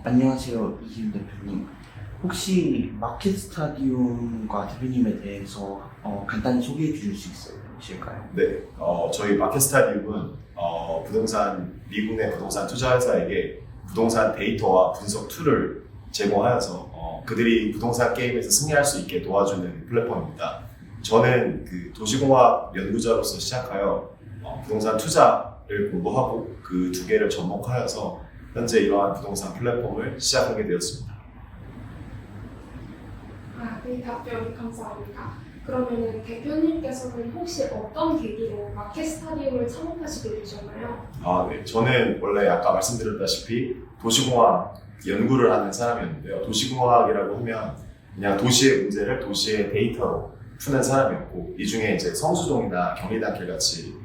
안녕하세요, 이기훈 대표님. 혹시 마켓 스타디움과 대표님에 대해서 간단히 소개해 주실 수 있으실까요? 네, 저희 마켓 스타디움은 미국 내 부동산 투자 회사에게 부동산 데이터와 분석 툴을 제공하여서 그들이 부동산 게임에서 승리할 수 있게 도와주는 플랫폼입니다. 저는 그 도시공학 연구자로서 시작하여 부동산 투자를 공부하고 그 두 개를 접목하여서 현재 이러한 부동산 플랫폼을 시작하게 되었습니다. 네, 답변 감사합니다. 그러면은 대표님께서는 혹시 어떤 계기로 마켓 스타디움을 창업하시게 되셨나요? 네. 저는 원래 아까 말씀드렸다시피 도시공학 연구를 하는 사람이었는데요. 도시공학이라고 하면 그냥 도시의 문제를 도시의 데이터로 푸는 사람이었고, 이 중에 이제 성수동이나 경리단길 같이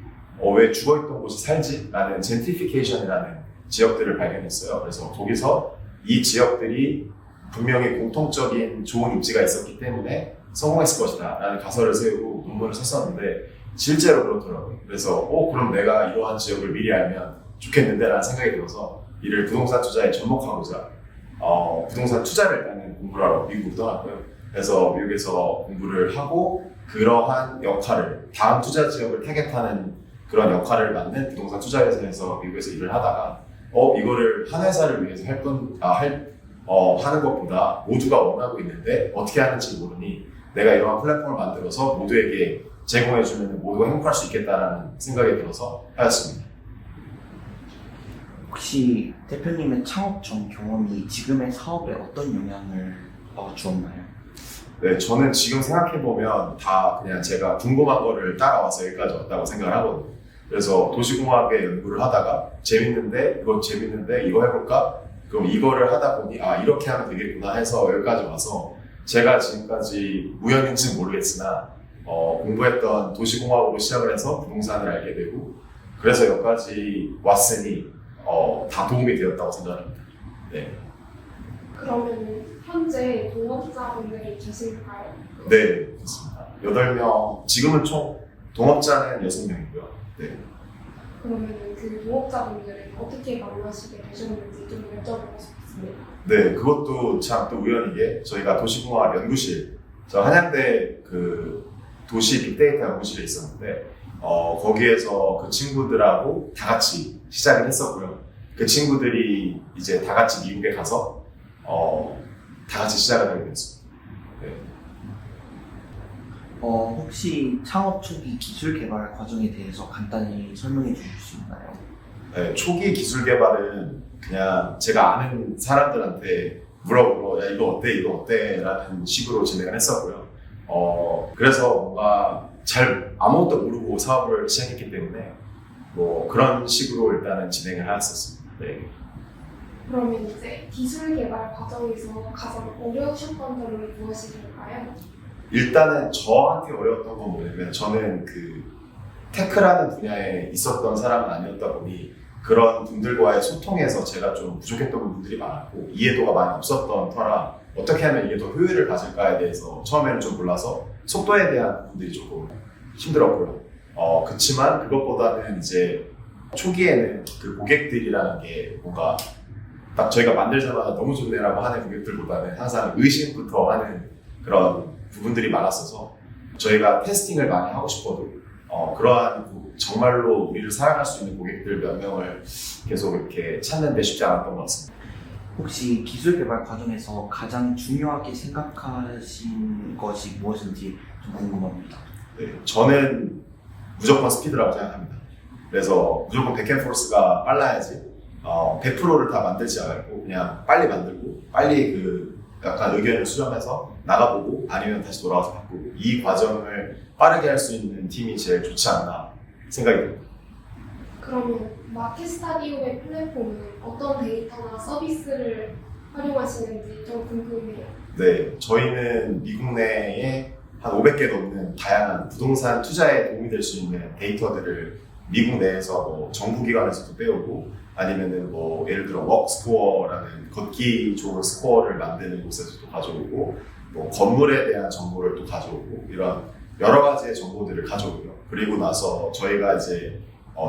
왜 죽어있던 곳이 살지? 라는 젠트리피케이션이라는 지역들을 발견했어요. 그래서 거기서 이 지역들이 분명히 공통적인 좋은 입지가 있었기 때문에 성공했을 것이다 라는 가설을 세우고 논문을 썼었는데 실제로 그렇더라고요. 그래서 그럼 내가 이러한 지역을 미리 알면 좋겠는데 라는 생각이 들어서 이를 부동산 투자에 접목하고자 부동산 투자를 일단은 공부를 하러 미국으로 떠났고요. 그래서 미국에서 공부를 하고 그러한 역할을 다음 투자 지역을 타겟하는 그런 역할을 맡는 부동산 투자 회사에서 미국에서 일을 하다가 이거를 한 회사를 위해서 하는 것보다 모두가 원하고 있는데 어떻게 하는지 모르니 내가 이러한 플랫폼을 만들어서 모두에게 제공해주면 모두가 행복할 수 있겠다라는 생각이 들어서 하였습니다. 혹시 대표님의 창업 전 경험이 지금의 사업에 어떤 영향을 주었나요? 네, 저는 지금 생각해보면 다 그냥 제가 궁금한 거를 따라와서 여기까지 왔다고 생각을 하거든요. 그래서 도시공학의 연구를 하다가 재밌는데 이거 해볼까? 그럼 이거를 하다 보니 이렇게 하면 되겠구나 해서 여기까지 와서 제가 지금까지 우연인지는 모르겠으나 공부했던 도시공학으로 시작을 해서 부동산을 알게 되고 그래서 여기까지 왔으니 다 도움이 되었다고 생각합니다. 네. 그러면 현재 동업자분들이 계실까요? 네, 그렇습니다. 8명, 지금은 총 동업자는 6명이고요. 네. 그러면 그 동업자분들은 어떻게 만나시게 되셨는지 좀 여쭤보고 싶습니다. 네, 그것도 참 또 우연이게 저희가 도시공학 연구실, 저 한양대 그 도시 빅데이터 연구실에 있었는데 거기에서 그 친구들하고 다 같이 시작을 했었고요. 그 친구들이 이제 다 같이 미국에 가서 다 같이 시작을 하게 됐습니다. 네. 혹시 창업 초기 기술 개발 과정에 대해서 간단히 설명해 주실 수 있나요? 네, 초기 기술 개발은 그냥 제가 아는 사람들한테 물어보고 야 이거 어때 라는 식으로 진행을 했었고요. 그래서 뭔가 잘 아무것도 모르고 사업을 시작했기 때문에 뭐 그런 식으로 일단은 진행을 하였었습니다. 네. 그러면 이제 기술 개발 과정에서 가장 어려우셨던 점은 무엇이실까요? 일단은 저한테 어려웠던 건 뭐냐면 저는 그 테크라는 분야에 있었던 사람은 아니었다 보니 그런 분들과의 소통에서 제가 좀 부족했던 부분들이 많았고 이해도가 많이 없었던 터라 어떻게 하면 이게 더 효율을 가질까에 대해서 처음에는 좀 몰라서 속도에 대한 부분들이 조금 힘들었고요. 그치만 그것보다는 이제 초기에는 그 고객들이라는 게 뭔가 딱 저희가 만들자마자 너무 좋네라고 하는 고객들보다는 항상 의심부터 하는 그런 부분들이 많았어서 저희가 테스팅을 많이 하고 싶어도 그러한 정말로 우리를 사랑할 수 있는 고객들 몇 명을 계속 이렇게 찾는 데 쉽지 않았던 것 같습니다. 혹시 기술 개발 과정에서 가장 중요하게 생각하신 것이 무엇인지 좀 궁금합니다. 네, 저는 무조건 스피드라고 생각합니다. 그래서 무조건 백앤포스가 빨라야지 100%를 다 만들지 않고 그냥 빨리 만들고 빨리 그 약간 의견을 수렴해서 나가보고 아니면 다시 돌아와서 바꾸고 이 과정을 빠르게 할 수 있는 팀이 제일 좋지 않나 생각이 듭니다. 그러면 마켓 스타디움의 플랫폼은 어떤 데이터나 서비스를 활용하시는지 좀 궁금해요. 네, 저희는 미국 내에 한 500개 넘는 다양한 부동산 투자에 도움이 될 수 있는 데이터들을 미국 내에서 뭐 정부기관에서도 빼오고 아니면은 뭐 예를 들어 워크스코어라는 걷기 좋은 스코어를 만드는 곳에서도 가져오고 뭐 건물에 대한 정보를 또 가져오고 이런 여러 가지의 정보들을 가져오고요. 그리고 나서 저희가 이제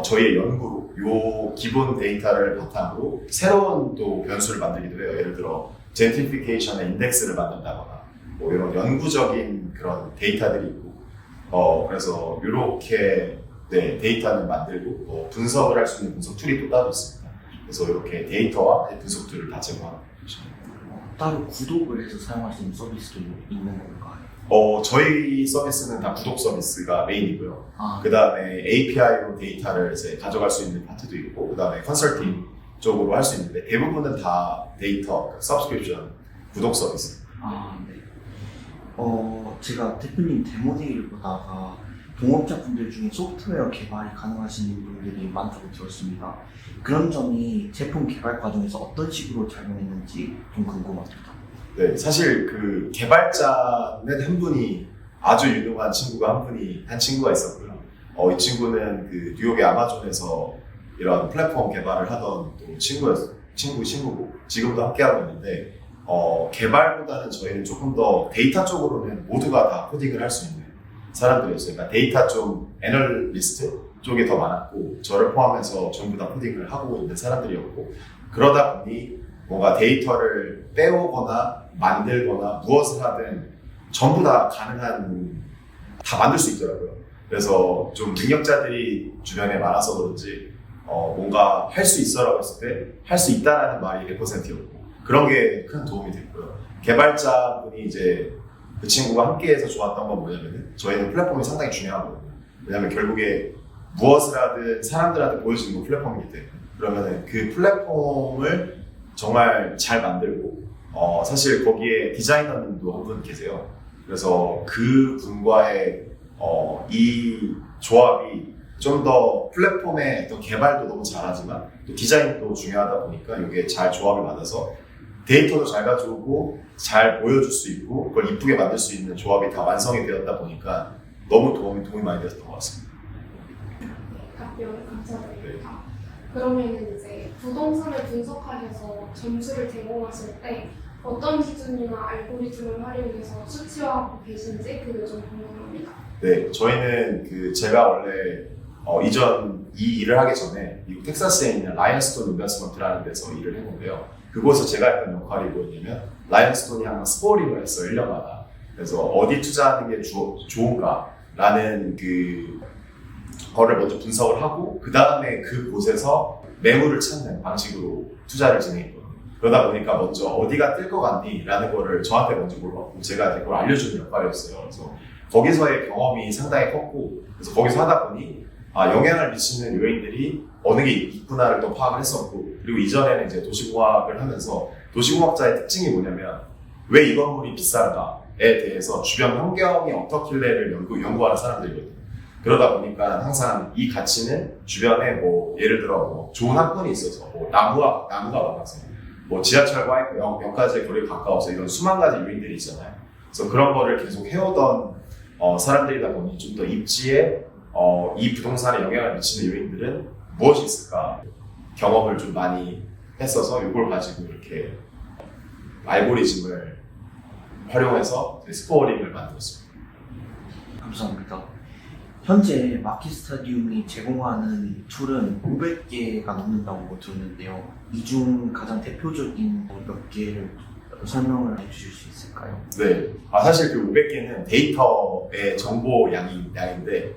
저희의 연구로 요 기본 데이터를 바탕으로 새로운 또 변수를 만들기도 해요. 예를 들어 젠트리피케이션의 인덱스를 만든다거나 뭐 이런 연구적인 그런 데이터들이 있고 그래서 이렇게 데이터를 만들고 분석을 할 수 있는 분석 툴이 또 따로 있습니다. 그래서 이렇게 데이터와 분석 툴을 다 제공하는 거죠. 따로 구독을 해서 사용할 수 있는 서비스도 있는 건가요? 저희 서비스는 다 구독 서비스가 메인이고요. 아, 그 다음에 API로 데이터를 이제 가져갈 수 있는 파트도 있고, 그 다음에 컨설팅 쪽으로 할 수 있는데, 대부분은 다 데이터, 서브스크립션, 구독 서비스. 네. 제가 대표님 데모데이를 보다가 동업자분들 중에 소프트웨어 개발이 가능하신 분들이 많다고 들었습니다. 그런 점이 제품 개발 과정에서 어떤 식으로 작용했는지 좀 궁금합니다. 네, 사실 그 개발자는 한 분이 아주 유능한 친구가 한 친구가 있었고요. 이 친구는 그 뉴욕의 아마존에서 이런 플랫폼 개발을 하던 또 친구고 지금도 함께하고 있는데 개발보다는 저희는 조금 더 데이터 쪽으로는 모두가 다 코딩을 할 수 있는 사람들이었어요. 그러니까 데이터 쪽 애널리스트 쪽이 더 많았고 저를 포함해서 전부 다 코딩을 하고 있는 사람들이었고 그러다 보니 뭔가 데이터를 빼오거나 만들거나 무엇을 하든 전부 다 다 만들 수 있더라고요. 그래서 좀 능력자들이 주변에 많아서 그런지 뭔가 할 수 있어라고 했을 때 할 수 있다라는 말이 100%였고 그런 게 큰 도움이 됐고요. 개발자분이 이제 그 친구가 함께해서 좋았던 건 뭐냐면은 저희는 플랫폼이 상당히 중요하거든요. 왜냐하면 결국에 무엇을 하든 사람들한테 보여주는 건 플랫폼이기 때문에 그러면은 그 플랫폼을 정말 잘 만들고 사실 거기에 디자이너님도 한 분 계세요. 그래서 그 분과의 이 조합이 좀 더 플랫폼의 어떤 개발도 너무 잘하지만 또 디자인도 중요하다 보니까 이게 잘 조합을 맞아서 데이터도 잘 가져오고 잘 보여줄 수 있고 그걸 이쁘게 만들 수 있는 조합이 다 완성이 되었다 보니까 너무 도움이 많이 되었던 것 같습니다. 답변 감사드립니다. 그러면 이제 부동산을 분석하셔서 점수를 제공하실 때 어떤 기준이나 알고리즘을 활용해서 수치화하고 계신지 그게 좀 궁금합니다. 네, 저희는 제가 원래 이전 이 일을 하기 전에 미국 텍사스에 있는 라이언스톤 인베스트먼트라는 데서 일을 했는데요. 그곳에서 제가 했던 역할이 뭐였냐면 라이언스톤이 항상 스코어링을 했어요, 1년마다. 그래서 어디 투자하는 게 좋은가라는 거를 먼저 분석을 하고 그 다음에 그곳에서 매물을 찾는 방식으로 투자를 진행했거든요. 그러다 보니까 먼저 어디가 뜰 것 같니? 라는 거를 저한테 먼저 물어봤고 제가 그걸 알려주는 역할이었어요. 그래서 거기서의 경험이 상당히 컸고 그래서 거기서 하다 보니 영향을 미치는 요인들이 어느 게 있구나를 또 파악을 했었고 그리고 이전에는 이제 도시공학을 하면서 도시공학자의 특징이 뭐냐면 왜 이 건물이 비싼가에 대해서 주변 환경이 어떻길래를 연구하는 사람들이거든요. 그러다 보니까 항상 이 가치는 주변에 뭐 예를 들어 뭐 좋은 학군이 있어서 뭐 나무가 많아서 뭐 지하철과 역까지의 거리가 가까워서 이런 수만 가지 요인들이 있잖아요. 그래서 그런 거를 계속 해오던 사람들이다 보니 좀 더 입지에 이 부동산에 영향을 미치는 요인들은 무엇이 있을까 경험을 좀 많이 했어서 이걸 가지고 이렇게 알고리즘을 활용해서 스코어링을 만들었습니다. 감사합니다. 현재 마켓 스타디움이 제공하는 툴은 500개가 넘는다고 들었는데요. 이 중 가장 대표적인 몇 개를 설명을 해주실 수 있을까요? 네, 사실 그 500개는 데이터의 정보 양인데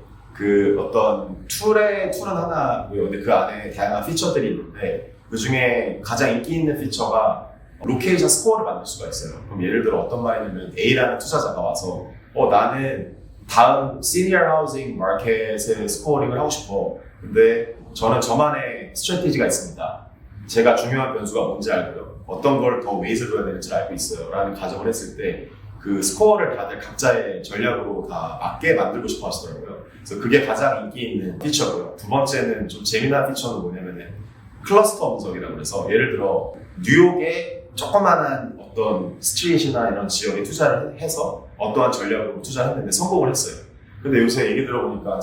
어떤 툴은 하나고요. 근데 그 안에 다양한 피처들이 있는데 그 중에 가장 인기 있는 피처가 로케이션 스코어를 만들 수가 있어요. 그럼 예를 들어 어떤 말이냐면 A라는 투자자가 와서 나는 다음 시니어 하우징 마켓의 스코어링을 하고 싶어. 근데 저는 저만의 스트래티지가 있습니다. 제가 중요한 변수가 뭔지 알고요. 어떤 걸 더 웨이트를 둬야 되는지 알고 있어요. 라는 가정을 했을 때 그 스코어를 다들 각자의 전략으로 다 맞게 만들고 싶어 하시더라고요. 그래서 그게 가장 인기 있는 피처고요. 두 번째는 좀 재미난 피처는 뭐냐면은 클러스터 분석이라고 해서 예를 들어 뉴욕의 조그만한 어떤 스트리트나 이런 지역에 투자를 해서 어떠한 전략으로 투자를 했는데 성공을 했어요. 근데 요새 얘기 들어보니까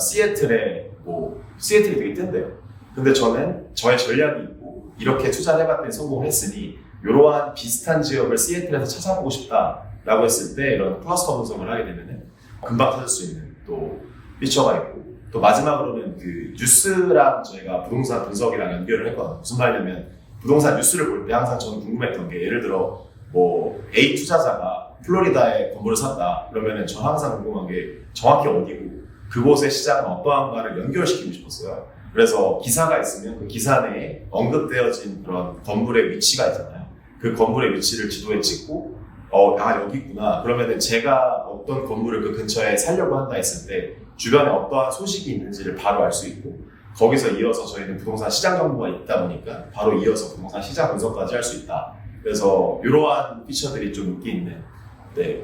시애틀이 되게 뜬대요. 근데 저는 저의 전략이 있고 이렇게 투자를 해봤더니 성공을 했으니 이러한 비슷한 지역을 시애틀에서 찾아보고 싶다라고 했을 때 이런 클러스터 분석을 하게 되면 금방 찾을 수 있는 또 피처가 있고 또 마지막으로는 그 뉴스랑 저희가 부동산 분석이랑 연결을 했거든요. 무슨 말이냐면 부동산 뉴스를 볼 때 항상 저는 궁금했던 게 예를 들어 뭐 A 투자자가 플로리다에 건물을 샀다 그러면은 저 항상 궁금한 게 정확히 어디고 그곳의 시장은 어떠한가를 연결시키고 싶었어요. 그래서 기사가 있으면 그 기사 내에 언급되어진 그런 건물의 위치가 있잖아요. 그 건물의 위치를 지도에 찍고 여기 있구나. 그러면은 제가 어떤 건물을 그 근처에 살려고 한다 했을 때 주변에 어떠한 소식이 있는지를 바로 알 수 있고 거기서 이어서 저희는 부동산 시장 정보가 있다 보니까 바로 이어서 부동산 시장 분석까지 할 수 있다. 그래서 이러한 피처들이 좀 인기 있는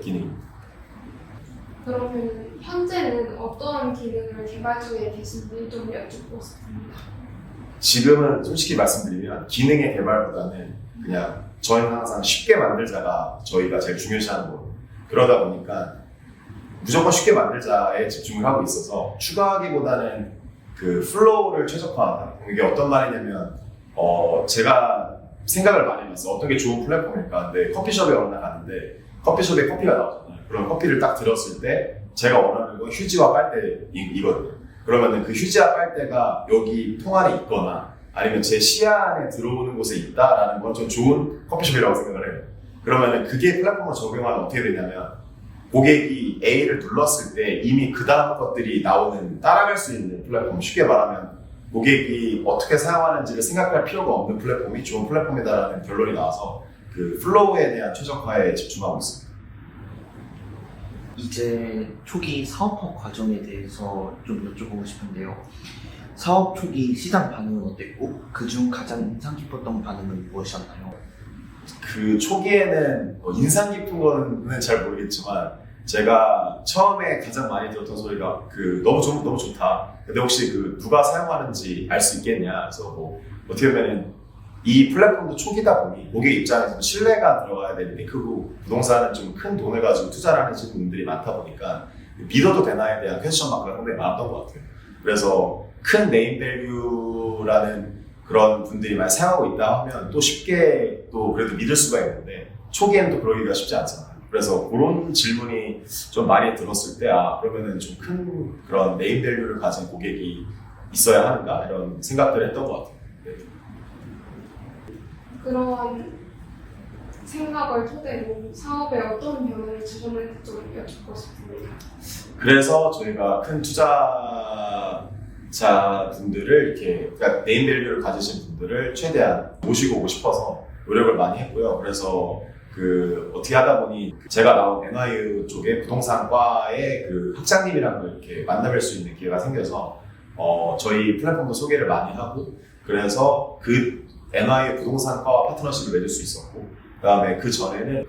기능입니다. 그러면 현재는 어떠한 기능을 개발 중에 계신지 좀 여쭙고 싶습니다. 지금은 솔직히 말씀드리면 기능의 개발보다는 그냥 저희는 항상 쉽게 만들자가 저희가 제일 중요시하는 거고 그러다 보니까 무조건 쉽게 만들자에 집중을 하고 있어서 추가하기보다는 그 플로우를 최적화하다. 이게 어떤 말이냐면 제가 생각을 많이 해봤어요. 어떤 게 좋은 플랫폼일까? 근데 커피숍에 어느 날 갔는데 커피숍에 커피가 나오잖아요. 그럼 커피를 딱 들었을 때 제가 원하는 건 휴지와 빨대이거든요. 그러면은 그 휴지와 빨대가 여기 통 안에 있거나 아니면 제 시야 안에 들어오는 곳에 있다라는 건 좀 좋은 커피숍이라고 생각을 해요. 그러면은 그게 플랫폼을 적용하면 어떻게 되냐면 고객이 A를 눌렀을 때 이미 그 다음 것들이 따라갈 수 있는 플랫폼. 쉽게 말하면 고객이 어떻게 사용하는지를 생각할 필요가 없는 플랫폼이 좋은 플랫폼이다라는 결론이 나와서 그 플로우에 대한 최적화에 집중하고 있습니다. 이제 초기 사업화 과정에 대해서 좀 여쭤보고 싶은데요. 사업 초기 시장 반응은 어땠고 그중 가장 인상 깊었던 반응은 무엇이었나요? 그 초기에는 인상 깊은 거는 잘 모르겠지만 제가 처음에 가장 많이 들었던 소리가 너무 좋다. 근데 혹시 누가 사용하는지 알 수 있겠냐. 그래서 뭐 어떻게 보면은 이 플랫폼도 초기다 보니 고객 입장에서 신뢰가 들어가야 되는 게 크고 부동산은 좀 큰 돈을 가지고 투자를 하시는 분들이 많다 보니까 믿어도 되나에 대한 퀘스천 마크가 상당히 많았던 것 같아요. 그래서 큰 네임 밸류라는 그런 분들이 많이 사용하고 있다 하면 또 쉽게 또 그래도 믿을 수가 있는데 초기에는 또 그러기가 쉽지 않잖아요. 그래서 그런 질문이 좀 많이 들었을 때 그러면은 좀 큰 그런 네임 밸류를 가진 고객이 있어야 하는가 이런 생각들을 했던 것 같아요. 네. 그런 생각을 토대로 사업에 어떤 변화를 주셨는지 좀 여쭙고 싶습니다. 그래서 저희가 큰 투자자분들을 그러니까 네임 밸류를 가지신 분들을 최대한 모시고 오고 싶어서 노력을 많이 했고요. 그래서 어떻게 하다 보니 제가 나온 NYU 쪽에 부동산과의 학장님이랑 이렇게 만나뵐 수 있는 기회가 생겨서 저희 플랫폼도 소개를 많이 하고 그래서 NYU 부동산과와 파트너십을 맺을 수 있었고 그 다음에 그 전에는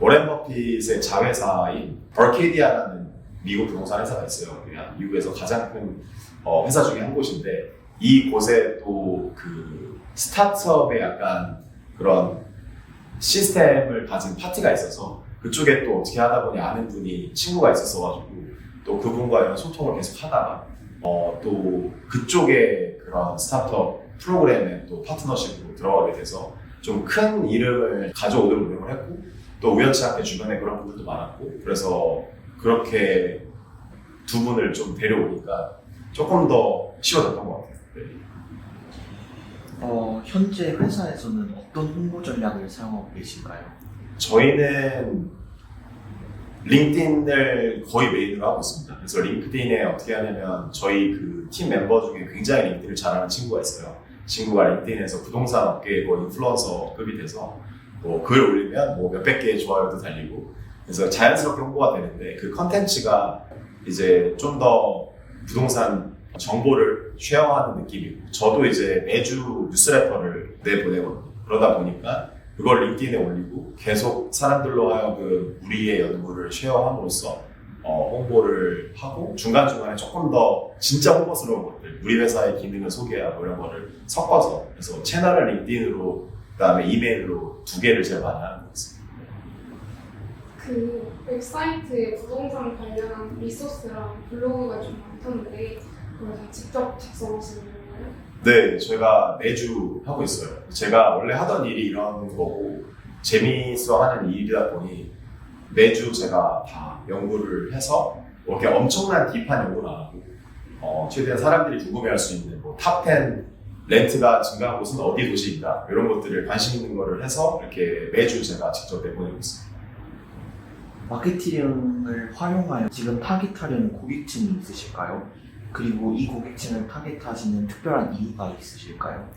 워렌 버핏의 자회사인 버케디아라는 미국 부동산 회사가 있어요. 그냥 미국에서 가장 큰 회사 중에 한 곳인데 이 곳에 또 스타트업의 약간 그런 시스템을 가진 파티가 있어서 그쪽에 또 어떻게 하다 보니 아는 분이 친구가 있었어가지고 또 그분과 이런 소통을 계속 하다가 또 그쪽에 그런 스타트업 프로그램에 또 파트너십으로 들어가게 돼서 좀 큰 이름을 가져오도록 노력을 했고 또 우연치 않게 주변에 그런 분들도 많았고 그래서 그렇게 두 분을 좀 데려오니까 조금 더 쉬워졌던 것 같아요. 네. 현재 회사에서는 어떤 홍보 전략을 사용하고 계신가요? 저희는 링크드인을 거의 메인으로 하고 있습니다. 그래서 링크드인에 어떻게 하냐면 저희 팀 멤버 중에 굉장히 링크드인을 잘하는 친구가 있어요. 친구가 링크드인에서 부동산 업계의 인플루언서급이 돼서 글 올리면 몇백 개의 좋아요도 달리고 그래서 자연스럽게 홍보가 되는데 그 컨텐츠가 이제 좀 더 부동산 정보를 쉐어하는 느낌이고 저도 이제 매주 뉴스레터를 내보내거든요. 그러다 보니까 그걸 링크드인에 올리고 계속 사람들로 하여금 우리의 연구를 쉐어함으로써 홍보를 하고 중간중간에 조금 더 진짜 홍보스러운 것들 우리 회사의 기능을 소개하고 이런 거를 섞어서 그래서 채널을 링크드인으로 그다음에 이메일로 두 개를 제일 많이 하는 것 같습니다. 웹사이트에 부동산 관련한 리소스랑 블로그가 좀 많던데 그걸 다 직접 작성하시는 건가요? 네, 저희가 매주 하고 있어요. 제가 원래 하던 일이 이런 거고 재미있어 하는 일이다 보니 매주 제가 다 연구를 해서 이렇게 엄청난 딥한 연구는 안 하고 최대한 사람들이 궁금해할 수 있는 탑10 렌트가 증가한 곳은 어디 도시인가 이런 것들을 관심 있는 거를 해서 이렇게 매주 제가 직접 내보내고 있습니다. 마케팅을 활용하여 지금 타깃하려는 고객층이 있으실까요? 그리고 이 고객층을 타깃하시는 특별한 이유가 있으실까요?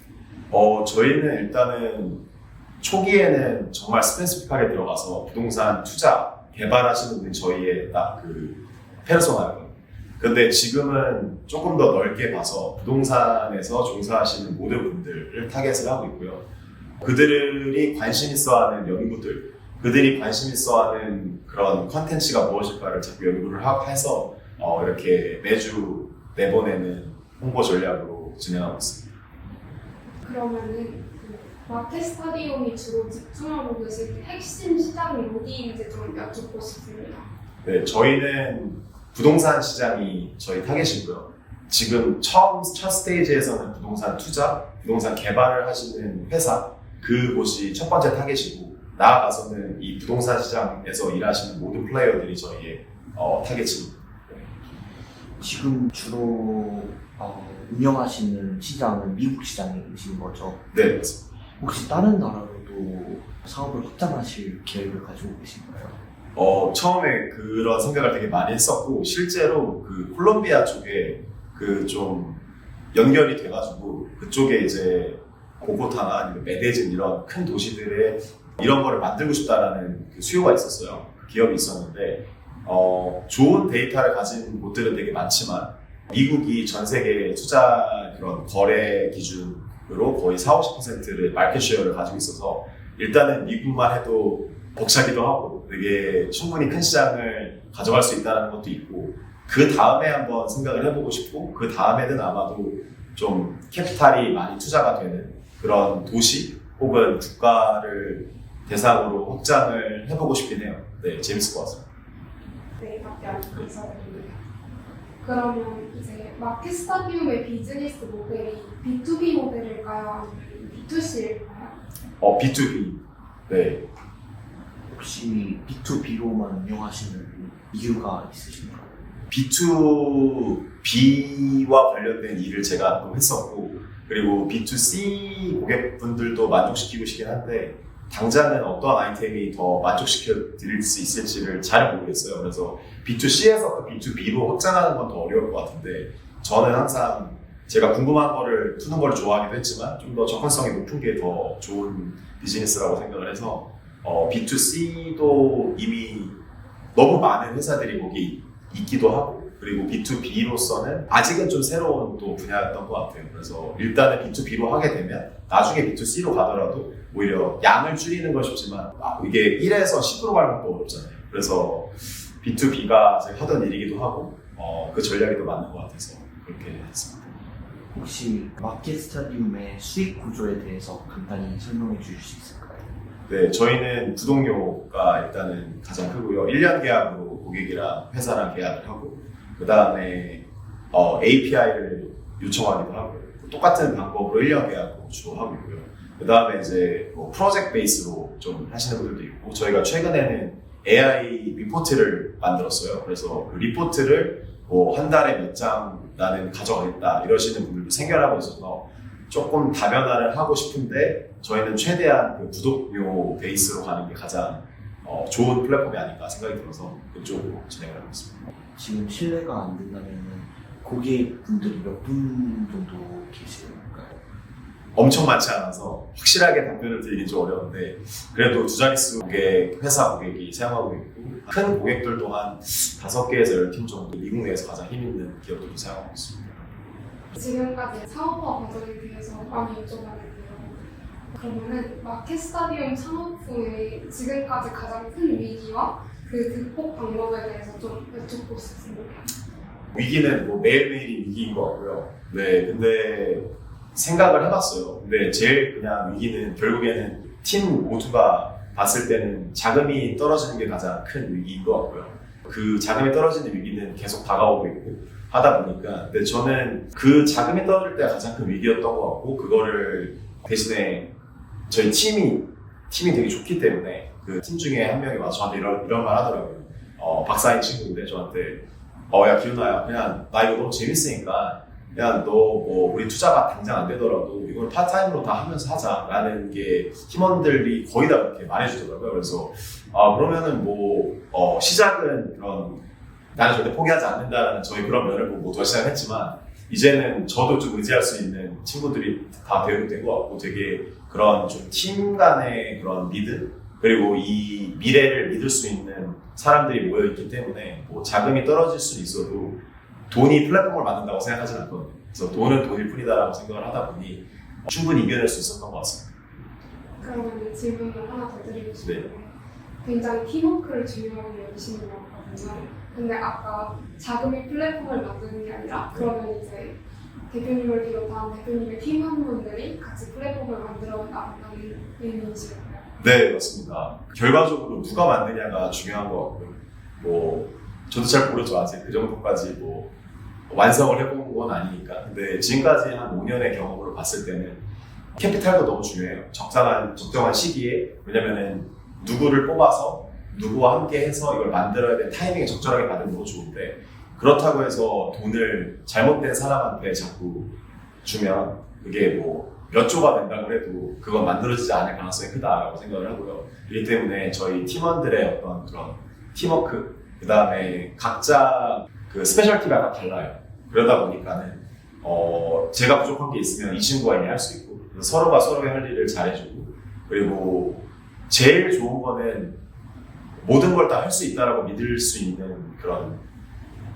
저희는 일단은 초기에는 정말 스페시픽하게 들어가서 부동산 투자 개발하시는 분이 저희의 딱 그 페르소나였거든요. 근데 지금은 조금 더 넓게 봐서 부동산에서 종사하시는 모든 분들을 타겟을 하고 있고요. 그들이 관심 있어하는 연구들, 그들이 관심 있어하는 그런 컨텐츠가 무엇일까를 자꾸 연구를 해서 이렇게 매주 내보내는 홍보 전략으로 진행하고 있습니다. 그러면은 그 마켓 스타디움이 주로 집중하고 계신 핵심 시장이 어디인지 좀 여쭙고 싶습니다. 네, 저희는 부동산 시장이 저희 타겟이고요. 지금 첫 스테이지에서는 부동산 투자, 부동산 개발을 하시는 회사, 그곳이 첫 번째 타겟이고, 나아가서는 이 부동산 시장에서 일하시는 모든 플레이어들이 저희의 타겟입니다. 지금 주로 운영하시는 시장은 미국 시장이신 거죠? 네, 맞습니다. 혹시 다른 나라로도 사업을 확장하실 계획을 가지고 계신가요? 처음에 그런 생각을 되게 많이 했었고, 실제로 그 콜롬비아 쪽에 그 좀 연결이 돼가지고, 그쪽에 이제 보고타나 아니면 메데진 이런 큰 도시들에 이런 거를 만들고 싶다라는 그 수요가 있었어요. 그 기업이 있었는데, 좋은 데이터를 가진 곳들은 되게 많지만, 미국이 전 세계 투자 그런 거래 기준으로 거의 40-50%를 마켓 쉐어를 가지고 있어서, 일단은 미국만 해도 벅차기도 하고 되게 충분히 큰 시장을 가져갈 수 있다는 것도 있고, 그 다음에 한번 생각을 해보고 싶고, 그 다음에는 아마도 좀 캐피탈이 많이 투자가 되는 그런 도시 혹은 국가를 대상으로 확장을 해보고 싶긴 해요. 네, 재밌을 것 같습니다. 네, 답변 감사드립니다. 그러면 이제 마켓 스타디움의 비즈니스 모델이 B2B 모델일까요? 아니면 B2C일까요? B2B. 네. 혹시 B2B로만 운영하시는 이유가 있으신가요? B2B와 관련된 일을 제가 또 했었고, 그리고 B2C 고객분들도 만족시키고 싶긴 한데, 당장은 어떤 아이템이 더 만족시켜 드릴 수 있을지를 잘 모르겠어요. 그래서 B2C에서 B2B로 확장하는 건 더 어려울 것 같은데, 저는 항상 제가 궁금한 거를 푸는 걸 좋아하기도 했지만, 좀 더 접근성이 높은 게 더 좋은 비즈니스라고 생각을 해서, B2C도 이미 너무 많은 회사들이 거기 있기도 하고, 그리고 B2B로서는 아직은 좀 새로운 또 분야였던 것 같아요. 그래서 일단은 B2B로 하게 되면 나중에 B2C로 가더라도 오히려 양을 줄이는 건 쉽지만 이게 1에서 10으로 가는 것도 어렵잖아요. 그래서 B2B가 제가 하던 일이기도 하고 그 전략이 더 맞는 것 같아서 그렇게 했습니다. 혹시 마켓 스타디움의 수익 구조에 대해서 간단히 설명해 주실 수 있을까요? 네, 저희는 구독료가 일단은 가장 크고요. 1년 계약으로 고객이랑 회사랑 계약을 하고, 그 다음에 API를 요청하기도 하고요. 똑같은 방법으로 1년 계약으로 주로 하고 있고요. 그 다음에 이제 프로젝트 베이스로 좀 하시는 분들도 있고, 저희가 최근에는 AI 리포트를 만들었어요. 그래서 그 리포트를 한 달에 몇 장 나는 가져가겠다 이러시는 분들도 생겨나고 있어서 조금 다변화를 하고 싶은데, 저희는 최대한 그 구독료 베이스로 가는 게 가장 좋은 플랫폼이 아닐까 생각이 들어서 그쪽으로 진행을 하고 있습니다. 지금 실례가 안 된다면 고객분들이 몇 분 정도 계실까요? 엄청 많지 않아서 확실하게 답변을 드리긴 좀 어려운데, 그래도 두 자릿수 고객, 회사 고객이 사용하고 있고, 큰 고객들도 한 5개에서 10팀 정도 미국 내에서 가장 힘 있는 기업들도 사용하고 있습니다. 지금까지 사업화 과정에 대해서 많이 여쭤봤는데요. 그러면은 마켓 스타디움 창업 후에 지금까지 가장 큰 위기와 그 극복 방법에 대해서 좀 여쭙고 싶습니다. 위기는 매일매일이 위기인 것 같고요. 네, 근데 생각을 해봤어요. 근데 제일 그냥 위기는 결국에는 팀 모두가 봤을 때는 자금이 떨어지는 게 가장 큰 위기인 것 같고요. 그 자금이 떨어지는 위기는 계속 다가오고 있고 하다 보니까, 근데 저는 그 자금이 떨어질 때가 가장 큰 위기였던 것 같고, 그거를 대신에 저희 팀이 되게 좋기 때문에 그 팀 중에 한 명이 와서 저한테 이런 말 하더라고요. 박사인 친구인데 저한테 야 기훈아야, 그냥 나 이거 너무 재밌으니까 그냥 너 뭐 우리 투자가 당장 안 되더라도 이걸 파트타임으로 다 하면서 하자라는 게 팀원들이 거의 다 그렇게 말해주더라고요. 그래서 그러면은 시작은 그런 나는 절대 포기하지 않는다라는 저희 그런 면을 보고 모두가 시작했지만 이제는 저도 좀 의지할 수 있는 친구들이 다 되는 것 같고 되게 그런 좀 팀 간의 그런 믿음 그리고 이 미래를 믿을 수 있는 사람들이 모여있기 때문에 뭐 자금이 떨어질 수는 있어도 돈이 플랫폼을 만든다고 생각하지는 않거든요. 그래서 돈은 돈일 뿐이다라고 생각을 하다 보니 충분히 이겨낼 수 있었던 것 같습니다. 그러면 질문을 하나 더 드리고 싶은데 굉장히 팀워크를 중요하게 여기시는 것 같거든요. 근데 아까 자금이 플랫폼을 만드는 게 아니라 그러면 이제 대표님을 비롯한 대표님의 팀원분들이 같이 플랫폼을 만들어 나간다는 의미이실까요? 네, 맞습니다. 결과적으로 누가 만드냐가 중요한 것 같고요. 저도 잘 모르죠. 아직 그 정도까지 완성을 해본 건 아니니까. 근데 지금까지 한 5년의 경험으로 봤을 때는 캐피탈도 너무 중요해요. 적정한 시기에. 왜냐면은 누구를 뽑아서 누구와 함께 해서 이걸 만들어야 될 타이밍에 적절하게 받으면 너무 좋은데 그렇다고 해서 돈을 잘못된 사람한테 자꾸 주면 그게 몇 조가 된다고 해도 그건 만들어지지 않을 가능성이 크다라고 생각을 하고요. 그렇기 때문에 저희 팀원들의 어떤 그런 팀워크 그 다음에 각자 그 스페셜티가 다 달라요. 그러다 보니까는 제가 부족한 게 있으면 이 친구가 이미 할 수 있고 서로가 서로의 할 일을 잘해주고 그리고 제일 좋은 거는 모든 걸 다 할 수 있다라고 믿을 수 있는 그런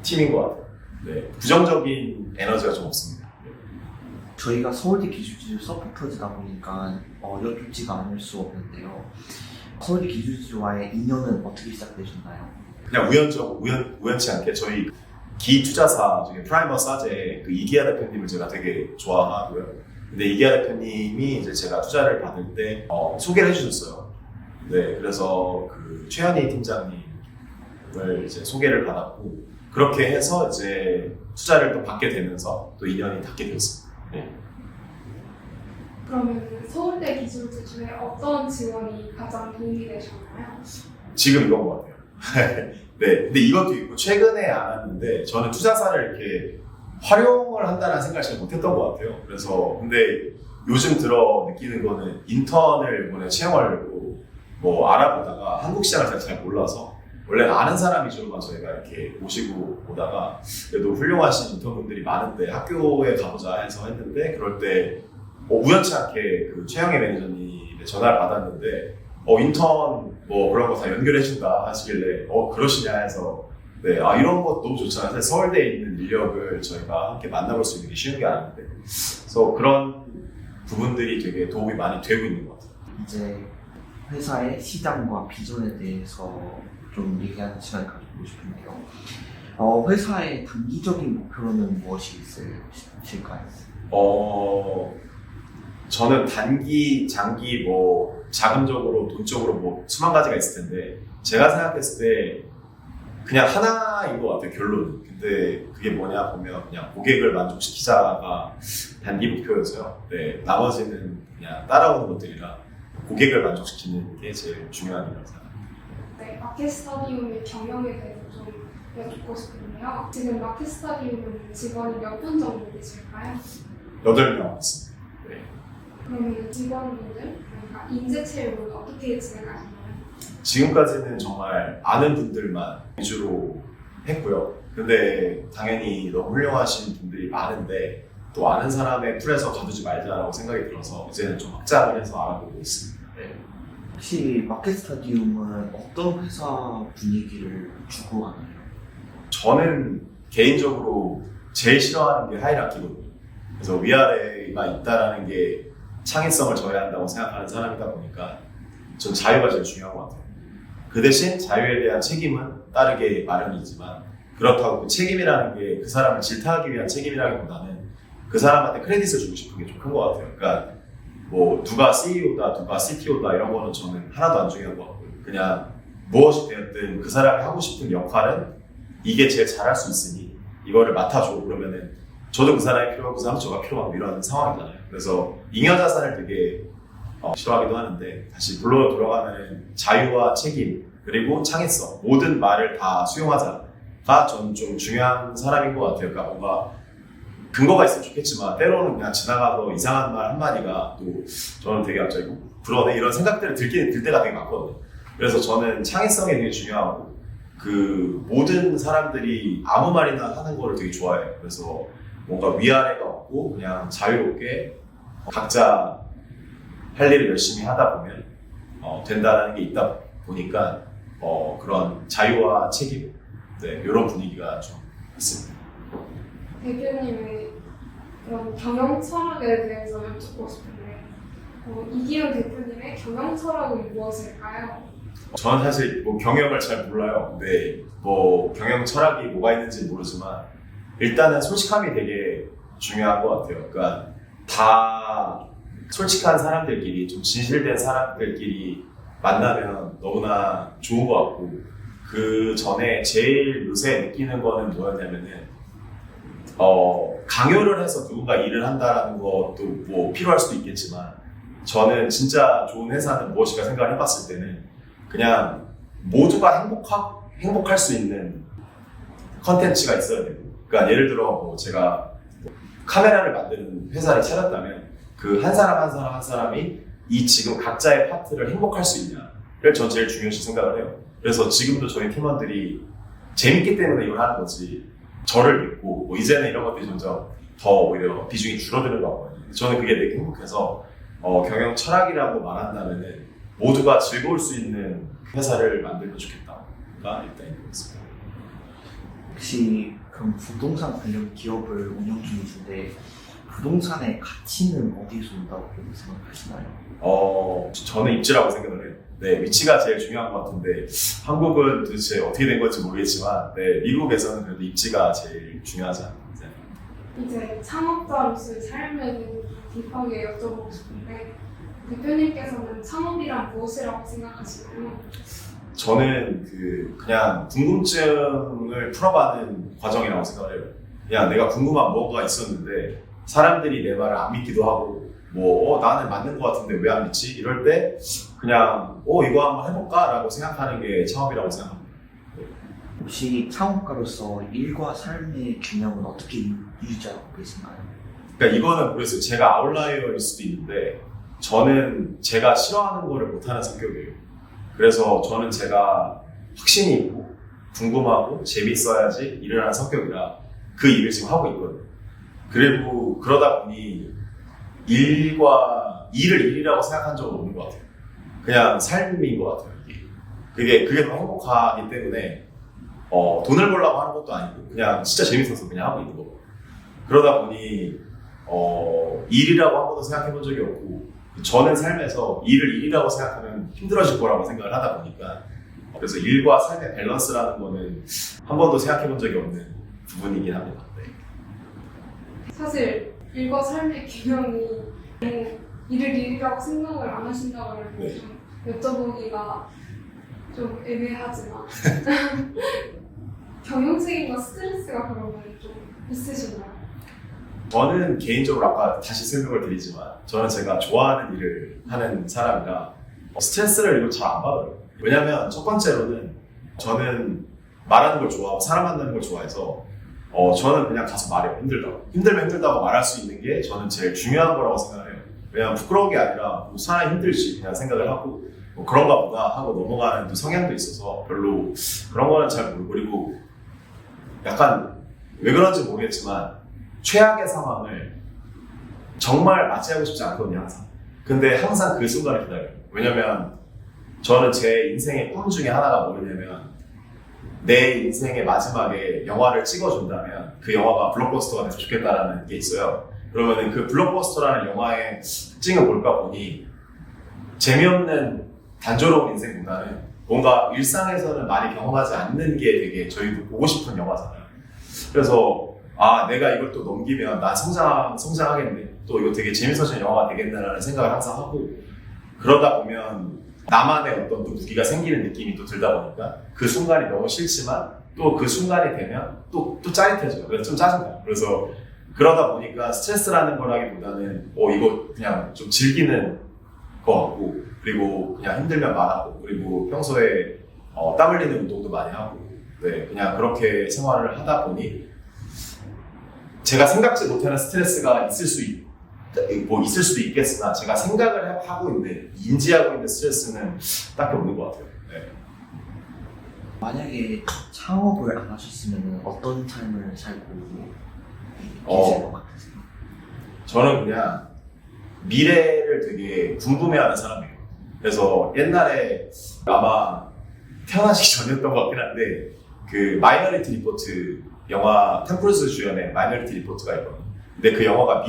팀인 것 같아요. 네, 부정적인 에너지가 좀 없습니다. 저희가 서울대 기술지주 서포터즈다 보니까 여쭙지가 않을 수 없는데요. 서울대 기술지주와의 인연은 어떻게 시작되셨나요? 그냥 우연치 않게 저희 기투자사 중에 프라이머 사제 그 이기아 대표님을 제가 되게 좋아하고요. 근데 이기아 대표님이 이제 제가 투자를 받을 때 소개를 해주셨어요. 네, 그래서 그 최현희 팀장님을 이제 소개를 받았고 그렇게 해서 이제 투자를 또 받게 되면서 또 인연이 닿게 되었습니다. 네. 그러면 서울대 기술지주에 어떤 지원이 가장 도움이 되셨나요? 지금 이건 것 같아요. 네, 근데 이것도 있고 최근에 알았는데 저는 투자사를 이렇게 활용을 한다는 생각을 잘 못했던 것 같아요. 그래서 근데 요즘 들어 느끼는 거는 인턴을 이번에 채용하려고 알아보다가 한국 시장을 잘 몰라서 원래는 아는 사람 위주로만 저희가 이렇게 모시고 오다가 그래도 훌륭하신 인턴분들이 많은데 학교에 가보자 해서 했는데 그럴 때 우연치 않게 그 최영애 매니저님의 전화를 받았는데 인턴 그런 거 다 연결해준다 하시길래 그러시냐 해서 네, 이런 것 너무 좋잖아요. 사실 서울대에 있는 인력을 저희가 함께 만나볼 수 있는 게 쉬운 게 아닌데 그래서 그런 부분들이 되게 도움이 많이 되고 있는 것 같아요. 이제 회사의 시장과 비전에 대해서 좀 얘기하는 시간을 가지고 싶은데요. 회사의 단기적인 목표로는 무엇이 있으실까요? 저는 단기, 장기, 자금적으로, 돈적으로 수만 가지가 있을 텐데, 제가 생각했을 때 그냥 하나인 것 같아요, 결론은. 근데 그게 뭐냐 보면 그냥 고객을 만족시키자가 단기 목표여서요. 네, 나머지는 그냥 따라오는 것들이라 고객을 만족시키는 게 제일 중요한 일이라고 생각합니다. 네, 마켓스타디움의 경영에 대해서 좀 여쭙고 싶은데요. 지금 마켓스타디움은 직원이 몇 분 정도 계실까요? 8명 있습니다. 네. 그러면 직원분들, 그러니까 인재 채용을 어떻게 진행하시나요? 지금까지는 정말 아는 분들만 위주로 했고요. 근데 당연히 너무 훌륭하신 분들이 많은데 또 아는 사람의 풀에서 가두지 말자라고 생각이 들어서 이제는 좀 확장을 해서 알아보고 있습니다. 네. 혹시 마켓스타디움은 어떤 회사 분위기를 추구하나요? 저는 개인적으로 제일 싫어하는 게 하이라키거든요. 그래서 위아래가 있다라는 게 창의성을 저해한다고 생각하는 사람이다 보니까 전 자유가 제일 중요한 것 같아요. 그 대신 자유에 대한 책임은 따르게 마련이지만 그렇다고 그 책임이라는 게 그 사람을 질타하기 위한 책임이라기보다는 그 사람한테 크레딧을 주고 싶은 게 좀 큰 것 같아요. 그러니까 누가 CEO다, 누가 CTO다 이런 거는 저는 하나도 안 중요한 것 같고요. 그냥 무엇이 되었든 그 사람이 하고 싶은 역할은 이게 제일 잘할 수 있으니 이거를 맡아줘. 그러면은 저도 그 사람이 필요하고 그 사람도 저가 필요하고 이런 상황이잖아요. 그래서 잉여자산을 되게 싫어하기도 하는데 다시 본론으로 돌아가면 자유와 책임 그리고 창의성 모든 말을 다 수용하자 가 저는 좀 중요한 사람인 것 같아요. 그러니까 뭔가 근거가 있으면 좋겠지만 때로는 그냥 지나가서 이상한 말 한마디가 또 저는 되게 갑자기 그러네 이런 생각들을 들 때가 되게 많거든요. 그래서 저는 창의성이 되게 중요하고 그 모든 사람들이 아무 말이나 하는 거를 되게 좋아해요. 그래서 뭔가 위아래가 없고 그냥 자유롭게 각자 할 일을 열심히 하다 보면 된다는 게 있다 보니까 그런 자유와 책임 이런 분위기가 좀 있습니다. 대표님의 그런 경영 철학에 대해서 여쭙고 싶은데 이기훈 대표님의 경영 철학은 무엇일까요? 저는 사실 뭐 경영을 잘 몰라요. 근데 뭐 경영 철학이 뭐가 있는지 모르지만 일단은 솔직함이 되게 중요한 것 같아요. 그러니까 다 솔직한 사람들끼리 좀 진실된 사람들끼리 만나면 너무나 좋은 것 같고 그 전에 제일 요새 느끼는 거는 뭐였냐면은 강요를 해서 누군가 일을 한다라는 것도 뭐 필요할 수도 있겠지만 저는 진짜 좋은 회사는 무엇인가 생각을 해봤을 때는 그냥 모두가 행복할 수 있는 컨텐츠가 있어야 되고 그러니까 예를 들어 뭐 제가 카메라를 만드는 회사를 차렸다면 그 한 사람 한 사람이 이 지금 각자의 파트를 행복할 수 있냐를 전 제일 중요시 생각을 해요. 그래서 지금도 저희 팀원들이 재밌기 때문에 이걸 하는 거지 저를 믿고 뭐 이제는 이런 것들이 점점 더 오히려 비중이 줄어드는 거 같거든요. 저는 그게 되게 행복해서 경영 철학이라고 말한다면은 모두가 즐거울 수 있는 회사를 만들면 좋겠다가 일단 있는 것 같습니다. 혹시 그럼 부동산 관련 기업을 운영 중이신데 부동산의 가치는 어디서 온다고 생각하시나요? 저는 입지라고 생각을 해요. 네, 위치가 제일 중요한 것 같은데 한국은 도대체 어떻게 된 건지 모르겠지만 미국에서는 그래도 입지가 제일 중요하지 않나 생각합니다. 이제 창업자로서의 삶에 대해 딥하게 여쭤보고 싶은데 대표님께서는 창업이란 무엇이라고 생각하시나요? 저는 그냥 궁금증을 풀어가는 과정이라고 생각을 해요. 그냥 내가 궁금한 뭐가 있었는데 사람들이 내 말을 안 믿기도 하고 나는 맞는 것 같은데 왜 안 믿지? 이럴 때 그냥 이거 한번 해볼까? 라고 생각하는 게 창업이라고 생각합니다. 혹시 창업가로서 일과 삶의 균형은 어떻게 유지하고 계신가요? 그러니까 이거는 그래서 제가 아웃라이어일 수도 있는데 저는 제가 싫어하는 거를 못하는 성격이에요. 그래서 저는 제가 확신이 있고 궁금하고 재밌어야지 일을 하는 성격이라 그 일을 지금 하고 있거든요. 그리고 그러다 보니 일을 일이라고 생각한 적은 없는 것 같아요. 그냥 삶인 것 같아요. 그게 더 행복하기 때문에 돈을 벌려고 하는 것도 아니고 그냥 진짜 재밌어서 그냥 하고 있는 거고 그러다 보니 일이라고 한 번도 생각해 본 적이 없고 저는 삶에서 일을 일이라고 생각하면 힘들어질 거라고 생각을 하다 보니까 그래서 일과 삶의 밸런스라는 거는 한 번도 생각해 본 적이 없는 부분이긴 합니다. 네. 사실 일과 삶의 균형이 일을 일이라고 생각을 안 하신다고 하면 네. 좀 여쭤보기가 좀 애매하지만 경영 책임과 스트레스가 그러면 좀 있으신가요? 저는 개인적으로 아까 다시 설명을 드리지만 저는 제가 좋아하는 일을 하는 사람이라 스트레스를 이걸 잘 안 받아요. 왜냐면 첫 번째로는 저는 말하는 걸 좋아하고 사람 만나는 걸 좋아해서 저는 그냥 가서 말해요. 힘들면 힘들다고 말할 수 있는 게 저는 제일 중요한 거라고 생각해요. 왜냐면 부끄러운 게 아니라 사람이 힘들지 그냥 생각을 하고 그런가 보다 하고 넘어가는 또 성향도 있어서 별로 그런 거는 잘 모르고 그리고 약간 왜 그런지 모르겠지만 최악의 상황을 정말 맞이하고 싶지 않거든요, 항상. 근데 항상 그 순간을 기다려요. 왜냐면 저는 제 인생의 꿈 중에 하나가 뭐냐면 내 인생의 마지막에 영화를 찍어준다면 그 영화가 블록버스터가 됐으면 좋겠다라는 게 있어요. 그러면은 그 블록버스터라는 영화의 특징을 볼까 보니 재미없는 단조로운 인생보다는 뭔가 일상에서는 많이 경험하지 않는 게 되게 저희도 보고 싶은 영화잖아요. 그래서 내가 이걸 또 넘기면 난 성장하겠네. 또 이거 되게 재밌어지는 영화가 되겠다라는 생각을 항상 하고 그러다 보면 나만의 어떤 또 무기가 생기는 느낌이 또 들다 보니까 그 순간이 너무 싫지만 또 그 순간이 되면 또 짜릿해져요. 그래서 좀 짜증나요. 그래서 그러다 보니까 스트레스라는 거라기보다는 이거 그냥 좀 즐기는 거 같고 그리고 그냥 힘들면 말하고 그리고 평소에 땀 흘리는 운동도 많이 하고 네, 그냥 그렇게 생활을 하다 보니 제가 생각지 못하는 스트레스가 있을 수도 있겠으나 제가 생각을 하고 있는, 인지하고 있는 스트레스는 딱히 없는 것 같아요. 네. 만약에 창업을 안 하셨으면 어떤 삶을 살고 계실 것 같으세요? 저는 그냥 미래를 되게 궁금해하는 사람이에요. 그래서 옛날에 아마 태어나시기 전이었던 것 같긴 한데 그 마이너리티 리포트 영화 톰 크루즈 주연의 마이너리티 리포트가 있거든요. 근데 그 영화가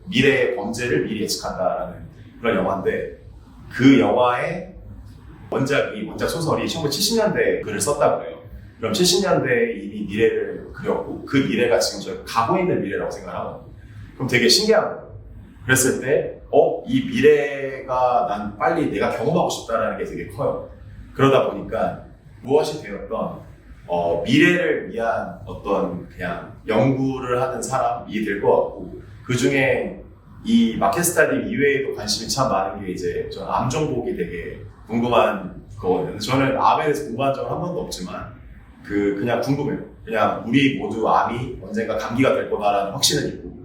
미래의 범죄를 미리 예측한다라는 그런 영화인데 그 영화의 원작 소설이 1970년대에 글을 썼다고 해요. 그럼 70년대에 이미 미래를 그렸고 그 미래가 지금 저희가 가고 있는 미래라고 생각하거든요. 그럼 되게 신기한 거예요. 그랬을 때 이 미래가 난 빨리 내가 경험하고 싶다라는 게 되게 커요. 그러다 보니까 무엇이 되었던 미래를 위한 어떤 그냥 연구를 하는 사람이 될 것 같고 그 중에 이 마켓 스타디 이외에도 관심이 참 많은 게 이제 저는 암 정복이 되게 궁금한 거거든요. 저는 암에 대해서 공부한 적은 한 번도 없지만 그냥 궁금해요. 그냥 우리 모두 암이 언젠가 감기가 될 거다라는 확신은 있고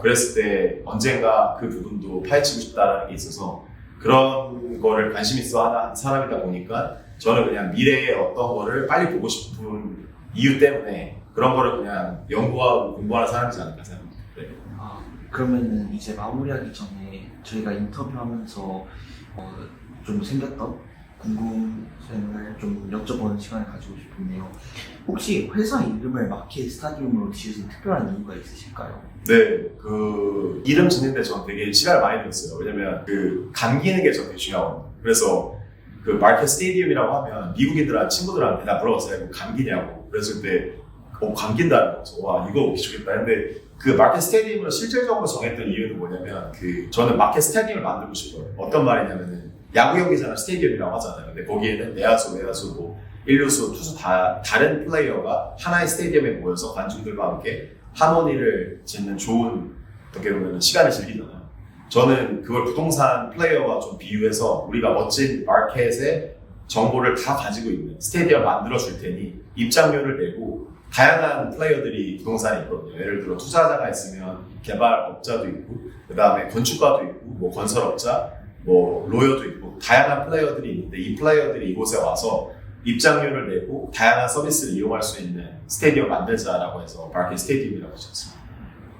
그랬을 때 언젠가 그 부분도 파헤치고 싶다라는 게 있어서 그런 거를 관심 있어 하는 사람이다 보니까 저는 그냥 미래의 어떤 거를 빨리 보고 싶은 이유 때문에 그런 거를 그냥 연구하고 공부하는 사람이지 않을까 생각합니다. 네. 그러면은 이제 마무리하기 전에 저희가 인터뷰하면서 좀 생겼던 궁금증을 좀 여쭤보는 시간을 가지고 싶은데요. 혹시 회사 이름을 마켓 스타디움으로 지으신 특별한 이유가 있으실까요? 네, 그 이름 짓는데 저는 되게 시간을 많이 들었어요. 왜냐면 그 감기는 게 저는 되게 중요하거든요. 그래서 그 마켓 스테디움이라고 하면 미국인들한 친구들한테 다 물어봤어요. 뭐 감기냐고. 그랬을 때 감긴다는 거죠. 와 이거 오기 좋겠다. 근데 그 마켓 스테디움을 실질적으로 정했던 이유는 뭐냐면 저는 마켓 스테디움을 만들고 싶어요. 어떤 말이냐면은 야구 경기장을 스테디움이라고 하잖아요. 근데 거기에는 내야수, 외야수, 뭐 1루수, 투수 다 다른 플레이어가 하나의 스테디움에 모여서 관중들과 함께 하모니를 짓는 좋은 어떻게 보면 시간을 즐기잖아요. 저는 그걸 부동산 플레이어와 좀 비유해서 우리가 멋진 마켓의 정보를 다 가지고 있는 스테디움 만들어 줄 테니 입장료를 내고 다양한 플레이어들이 부동산에 있거든요. 예를 들어 투자자가 있으면 개발업자도 있고 그 다음에 건축가도 있고 뭐 건설업자 뭐 로여도 있고 다양한 플레이어들이 있는데 이 플레이어들이 이곳에 와서 입장료를 내고 다양한 서비스를 이용할 수 있는 스테디움 만들자라고 해서 마켓 스테디움이라고 지었습니다.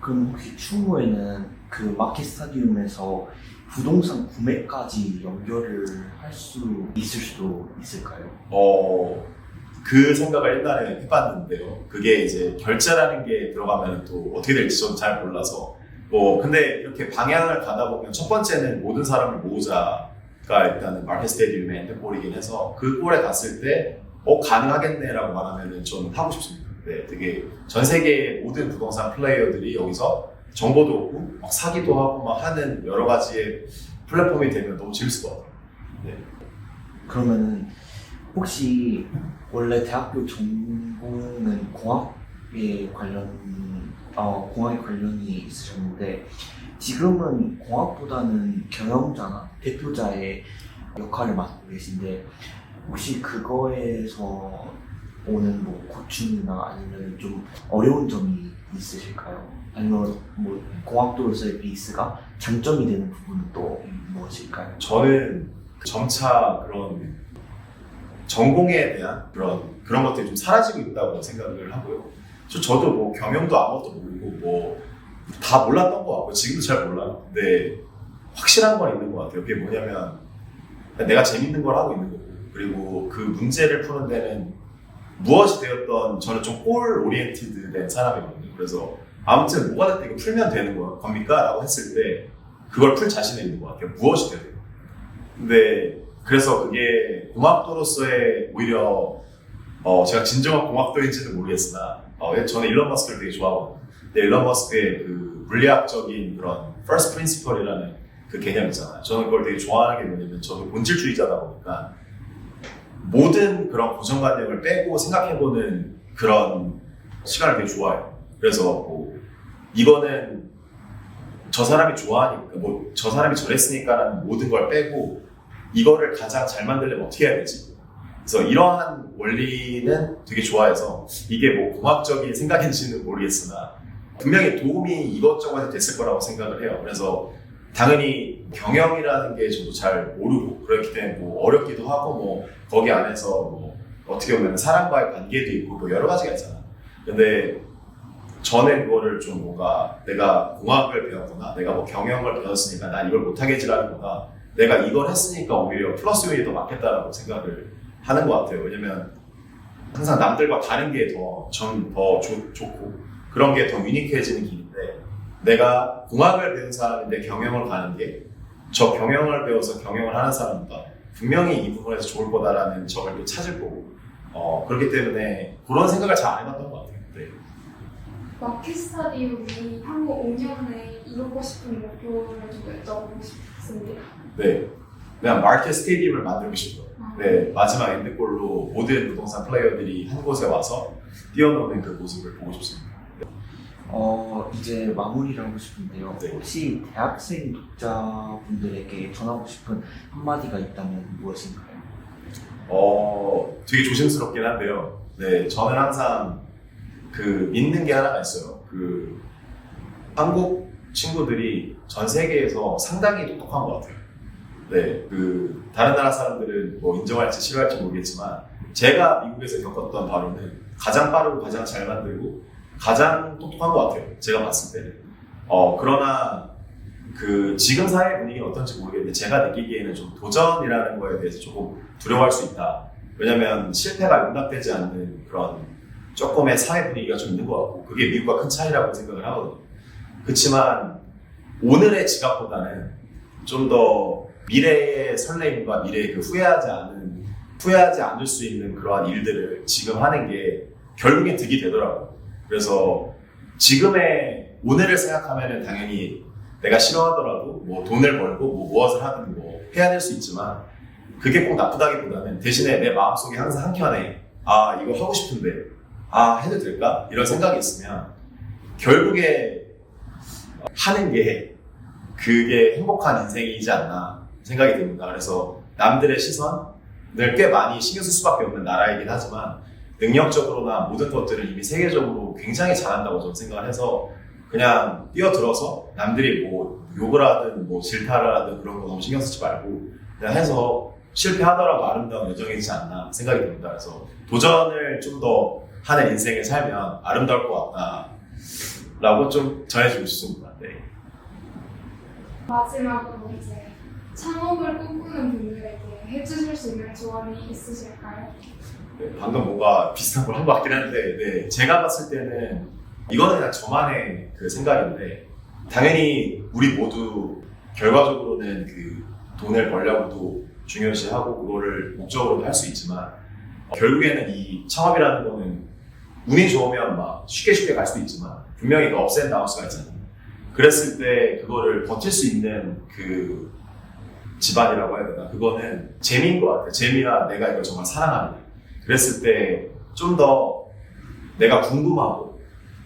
그럼 혹시 추후에는 그 마켓 스타디움에서 부동산 구매까지 연결을 할 수 있을 수도 있을까요? 그 생각을 옛날에 해봤는데요. 그게 이제 결제라는 게 들어가면 또 어떻게 될지 저는 잘 몰라서 근데 이렇게 방향을 가다 보면 첫 번째는 모든 사람을 모으자가 일단은 마켓 스테디움의 엔드골이긴 해서 그 골에 갔을 때 가능하겠네라고 말하면은 좀 하고 싶습니다. 네, 되게 전 세계의 모든 부동산 플레이어들이 여기서 정보도 얻고 막 사기도 하고 막 하는 여러 가지의 플랫폼이 되면 너무 재밌을 것 같아요. 네. 그러면은 혹시 원래 대학교 전공은 공학에 관련이 있으셨는데 지금은 공학보다는 경영자나 대표자의 역할을 맡고 계신데 혹시 그거에서 오는 뭐 고충이나 아니면 좀 어려운 점이 있으실까요? 아니면 뭐 공학도로서의 베이스가 장점이 되는 부분은 또 무엇일까요? 저는 점차 그런 전공에 대한 그런 것들이 좀 사라지고 있다고 생각을 하고요. 저도 뭐 경영도 아무것도 모르고 뭐 다 몰랐던 것 같고 지금도 잘 몰라요. 근데 확실한 건 있는 것 같아요. 그게 뭐냐면 내가 재밌는 걸 하고 있는 거고 그리고 그 문제를 푸는 데는 무엇이 되었던 저는 좀 골 오리엔티드 된 사람이거든요. 그래서 아무튼 뭐가 됐든 이거 풀면 되는 겁니까? 라고 했을 때 그걸 풀 자신이 있는 것 같아요. 무엇이 되든. 근데 그래서 그게 공학도로서의 오히려 제가 진정한 공학도인지는 모르겠으나 저는 일론 머스크를 되게 좋아하거든요. 근데 일론 머스크의 그 물리학적인 그런 first principle이라는 그 개념 있잖아요. 저는 그걸 되게 좋아하는 게 뭐냐면 저도 본질주의자다 보니까 모든 그런 고정관념을 빼고 생각해보는 그런 시간을 되게 좋아해요. 그래서 이거는 저 사람이 좋아하니까 저 사람이 저랬으니까라는 모든 걸 빼고 이거를 가장 잘 만들려면 어떻게 해야 되지? 그래서 이러한 원리는 되게 좋아해서 이게 뭐 공학적인 생각인지는 모르겠으나 분명히 도움이 이것저것 됐을 거라고 생각을 해요. 그래서 당연히 경영이라는 게 저도 잘 모르고 그렇기 때문에 뭐 어렵기도 하고 뭐 거기 안에서 뭐 어떻게 보면 사람과의 관계도 있고 뭐 여러 가지가 있잖아. 근데 저는 그거를 좀 뭔가 내가 공학을 배웠거나 내가 뭐 경영을 배웠으니까 난 이걸 못하겠지라기보다 내가 이걸 했으니까 오히려 플러스 요인이 더 맞겠다라고 생각을 하는 것 같아요. 왜냐면 항상 남들과 다른 게 더 좋고 그런 게 더 유니크해지는 길인데 내가 공학을 배운 사람인데 경영을 가는 게 저 경영을 배워서 경영을 하는 사람보다 분명히 이 부분에서 좋을 거다라는 점을 또 찾을 거고 그렇기 때문에 그런 생각을 잘 안 해봤던 것 같아요. 네. 마켓스타디움이 향후 5년에 이루고 싶은 목표를 좀 여쭤보고 싶습니다. 네. 그냥 마켓 스테디움을 만들고 싶어요. 네, 마지막 엔드골로 모든 부동산 플레이어들이 한 곳에 와서 뛰어노는 그 모습을 보고 싶습니다. 이제 마무리를 하고 싶은데요. 네. 혹시 대학생 독자분들에게 전하고 싶은 한마디가 있다면 무엇인가요? 되게 조심스럽긴 한데요. 네, 저는 항상 그 믿는 게 하나가 있어요. 그 한국 친구들이 전 세계에서 상당히 똑똑한 것 같아요. 네, 그 다른 나라 사람들은 뭐 인정할지 싫어할지 모르겠지만 제가 미국에서 겪었던 바로는 가장 빠르고 가장 잘 만들고 가장 똑똑한 것 같아요. 제가 봤을 때는. 그러나 그 지금 사회 분위기는 어떤지 모르겠는데 제가 느끼기에는 좀 도전이라는 거에 대해서 조금 두려워할 수 있다. 왜냐면 실패가 용납되지 않는 그런 조금의 사회 분위기가 좀 있는 것 같고 그게 미국과 큰 차이라고 생각을 하거든요. 그렇지만 오늘의 지갑보다는 좀 더 미래의 설레임과 미래의 그 후회하지 않을 수 있는 그러한 일들을 지금 하는 게 결국엔 득이 되더라고요. 그래서 지금의 오늘을 생각하면은 당연히 내가 싫어하더라도 뭐 돈을 벌고 뭐 무엇을 하든 뭐 해야 될 수 있지만 그게 꼭 나쁘다기보다는 대신에 내 마음속에 항상 한켠에 이거 하고 싶은데 해도 될까? 이런 생각이 있으면 결국에 하는 게 그게 행복한 인생이지 않나 생각이 듭니다. 그래서 남들의 시선을 꽤 많이 신경 쓸 수밖에 없는 나라이긴 하지만 능력적으로나 모든 것들을 이미 세계적으로 굉장히 잘한다고 저는 생각을 해서 그냥 뛰어들어서 남들이 뭐 욕을 하든 뭐 질타를 하든 그런 거 너무 신경 쓰지 말고 그냥 해서 실패하더라도 아름다운 여정이지 않나 생각이 듭니다. 그래서 도전을 좀 더 하는 인생을 살면 아름다울 것 같다 라고 좀 전해주고 싶습니다. 네. 마지막으로 이제 창업을 꿈꾸는 분들에게 해주실 수 있는 조언이 있으실까요? 네, 방금 뭔가 비슷한 걸 한 것 같긴 한데 네, 제가 봤을 때는 이거는 그냥 저만의 그 생각인데 당연히 우리 모두 결과적으로는 그 돈을 벌려고도 중요시하고 그거를 목적으로도 할 수 있지만 결국에는 이 창업이라는 거는 운이 좋으면 막 쉽게 갈 수도 있지만 분명히 그 업스 앤 다운스가 있잖아요. 그랬을 때 그거를 버틸 수 있는 그 집안이라고 해야 되나? 그거는 재미인 것 같아요. 재미나 내가 이걸 정말 사랑하는. 그랬을 때 좀 더 내가 궁금하고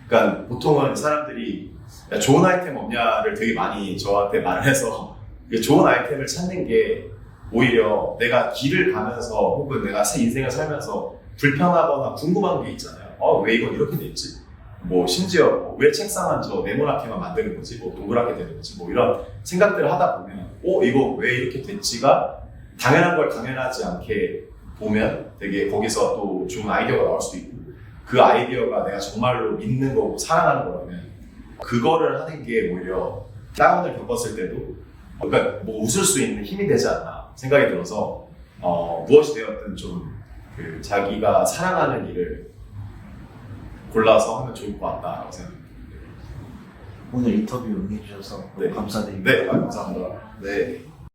그러니까 보통은 사람들이 야, 좋은 아이템 없냐를 되게 많이 저한테 말을 해서 좋은 아이템을 찾는 게 오히려 내가 길을 가면서 혹은 내가 새 인생을 살면서 불편하거나 궁금한 게 있잖아요. 왜 이건 이렇게 됐지? 뭐 심지어 왜 책상은 저 네모나게만 만드는 거지? 뭐 동그랗게 되는 거지? 뭐 이런 생각들을 하다 보면 이거 왜 이렇게 됐지가 당연한 걸 당연하지 않게 보면 되게 거기서 또 좋은 아이디어가 나올 수도 있고 그 아이디어가 내가 정말로 믿는 거고 사랑하는 거라면 그거를 하는 게 오히려 다운을 겪었을 때도 그러니까 뭐 웃을 수 있는 힘이 되지 않나 생각이 들어서 무엇이 되었든 좀 그 자기가 사랑하는 일을 골라서 하면 좋을 것 같다라고 생각합니다. 오늘 인터뷰 응해주셔서 네. 감사드립니다. 네, 감사합니다. 네.